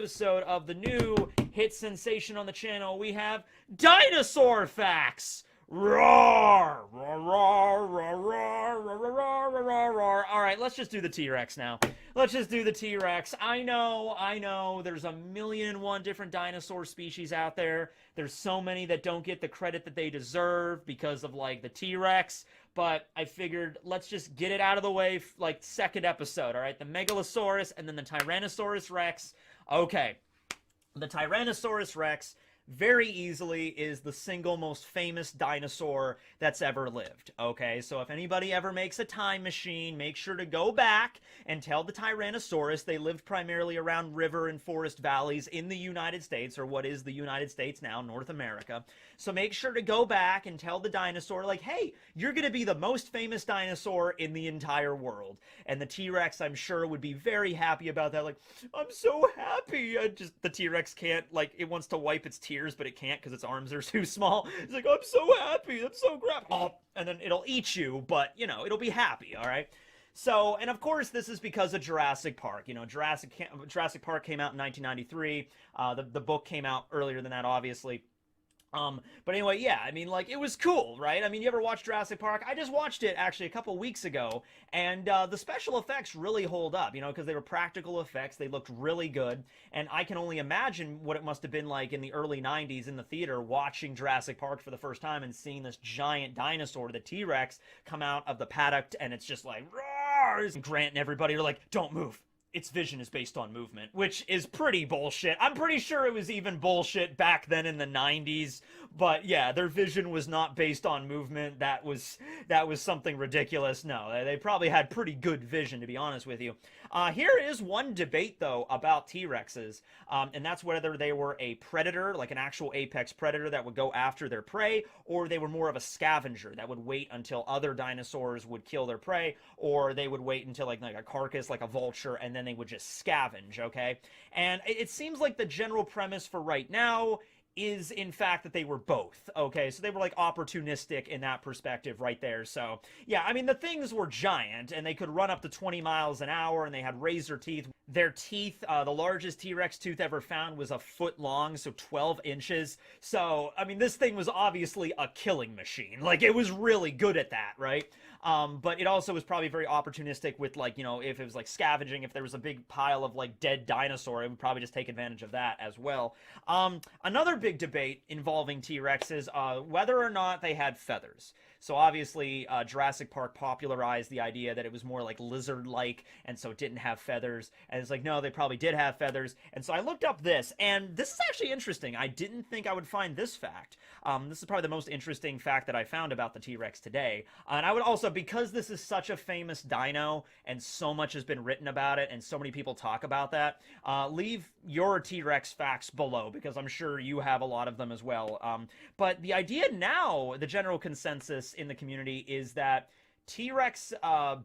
Episode of the new hit sensation on the channel, we have Dinosaur Facts. Roar! Roar, roar, roar, roar, roar, roar, roar, roar, roar. All right, let's just do the T-Rex now. Let's just do the T-Rex. I know, there's a million and one different dinosaur species out there. There's so many that don't get the credit that they deserve because of, like, the T-Rex. But I figured, let's just get it out of the way, like, second episode, all right? The Megalosaurus and then the Tyrannosaurus Rex. Okay, the Tyrannosaurus Rex very easily is the single most famous dinosaur that's ever lived, okay? So if anybody ever makes a time machine, make sure to go back and tell the Tyrannosaurus they lived primarily around river and forest valleys in the United States, or what is the United States now, North America. So make sure to go back and tell the dinosaur, like, hey, you're gonna be the most famous dinosaur in the entire world. And the T-Rex, I'm sure, would be very happy about that, like, I'm so happy. The T-Rex can't, like, it wants to wipe its tears, but it can't because its arms are too small. It's like, I'm so happy, I'm so great. Oh, and then it'll eat you, but, you know, it'll be happy, all right? So, and of course, this is because of Jurassic Park. You know, Jurassic Park came out in 1993. The book came out earlier than that, obviously. But anyway, yeah, I mean, like, it was cool, right? I mean, you ever watch Jurassic Park? I just watched it, actually, a couple weeks ago, and the special effects really hold up, you know, because they were practical effects, they looked really good, and I can only imagine what it must have been like in the early 90s in the theater, watching Jurassic Park for the first time and seeing this giant dinosaur, the T-Rex, come out of the paddock, and it's just like, roar! And Grant and everybody are like, don't move. Its vision is based on movement, which is pretty bullshit. I'm pretty sure it was even bullshit back then in the 90s, but yeah, their vision was not based on movement. That was something ridiculous. No, they probably had pretty good vision, to be honest with you. Here is one debate, though, about T-Rexes, and that's whether they were a predator, like an actual apex predator that would go after their prey, or they were more of a scavenger that would wait until other dinosaurs would kill their prey, or they would wait until like a carcass, like a vulture, and then they would just scavenge, okay? And it seems like the general premise for right now is, in fact, that they were both, okay? So they were, like, opportunistic in that perspective right there. So, yeah, I mean, the things were giant, and they could run up to 20 miles an hour, and they had razor teeth. Their teeth, the largest T-Rex tooth ever found was a foot long, so 12 inches. So, I mean, this thing was obviously a killing machine. Like, it was really good at that, right? But it also was probably very opportunistic with, like, you know, if it was, like, scavenging, if there was a big pile of, like, dead dinosaur, it would probably just take advantage of that as well. Another big debate involving T-Rexes, whether or not they had feathers. So obviously, Jurassic Park popularized the idea that it was more like lizard-like, and so it didn't have feathers. And it's like, no, they probably did have feathers. And so I looked up this, and this is actually interesting. I didn't think I would find this fact. This is probably the most interesting fact that I found about the T-Rex today. And I would also, because this is such a famous dino, and so much has been written about it, and so many people talk about that, leave your T-Rex facts below, because I'm sure you have a lot of them as well. But the idea now, the general consensus in the community, is that T-Rex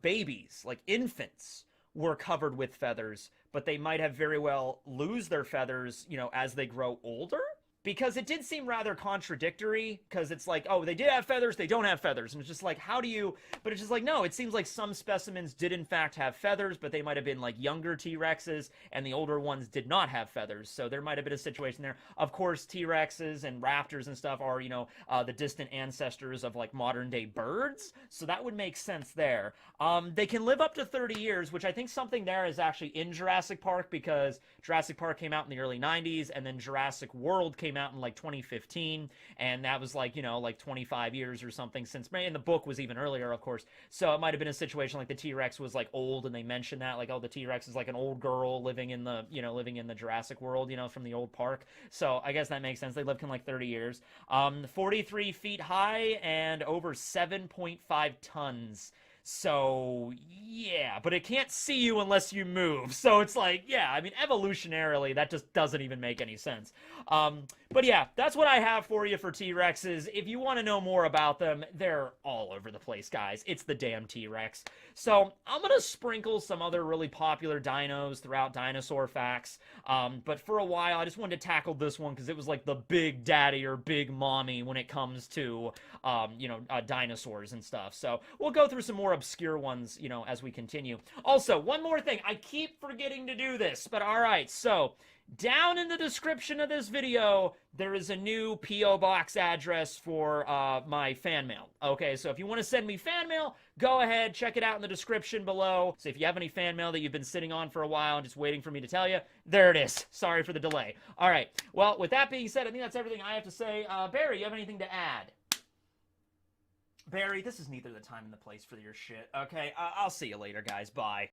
babies, like infants, were covered with feathers, but they might have very well lose their feathers, you know, as they grow older. Because it did seem rather contradictory, because it's like, oh, they did have feathers, they don't have feathers. And it's just like, how do you... But it's just like, no, it seems like some specimens did in fact have feathers, but they might have been like younger T-Rexes, and the older ones did not have feathers. So there might have been a situation there. Of course, T-Rexes and raptors and stuff are, you know, the distant ancestors of like modern day birds. So that would make sense there. They can live up to 30 years, which I think something there is actually in Jurassic Park, because Jurassic Park came out in the early 90s, and then Jurassic World came out in like 2015, and that was like, you know, like 25 years or something since, and the book was even earlier, of course. So it might have been a situation like the T-Rex was like old, and they mentioned that, like, oh, the T-Rex is like an old girl living in the, you know, living in the Jurassic World, you know, from the old park. So I guess that makes sense. They lived in like 30 years. 43 feet high and over 7.5 tons. So, yeah, but it can't see you unless you move. So it's like, yeah, I mean, evolutionarily, that just doesn't even make any sense. But yeah, that's what I have for you for T-Rexes. If you want to know more about them, they're all over the place, guys. It's the damn T-Rex. So I'm going to sprinkle some other really popular dinos throughout Dinosaur Facts. But for a while, I just wanted to tackle this one because it was like the big daddy or big mommy when it comes to, you know, dinosaurs and stuff. So we'll go through some more obscure ones, you know, as we continue. Also, one more thing. I keep forgetting to do this, but all right. So Down in the description of this video, there is a new P.O. Box address for my fan mail. Okay, so if you want to send me fan mail, go ahead, check it out in the description below. So if you have any fan mail that you've been sitting on for a while and just waiting for me to tell you, there it is. Sorry for the delay. All right, well, with that being said, I think that's everything I have to say. Barry, you have anything to add? Barry, this is neither the time nor the place for your shit, okay? I'll see you later, guys. Bye.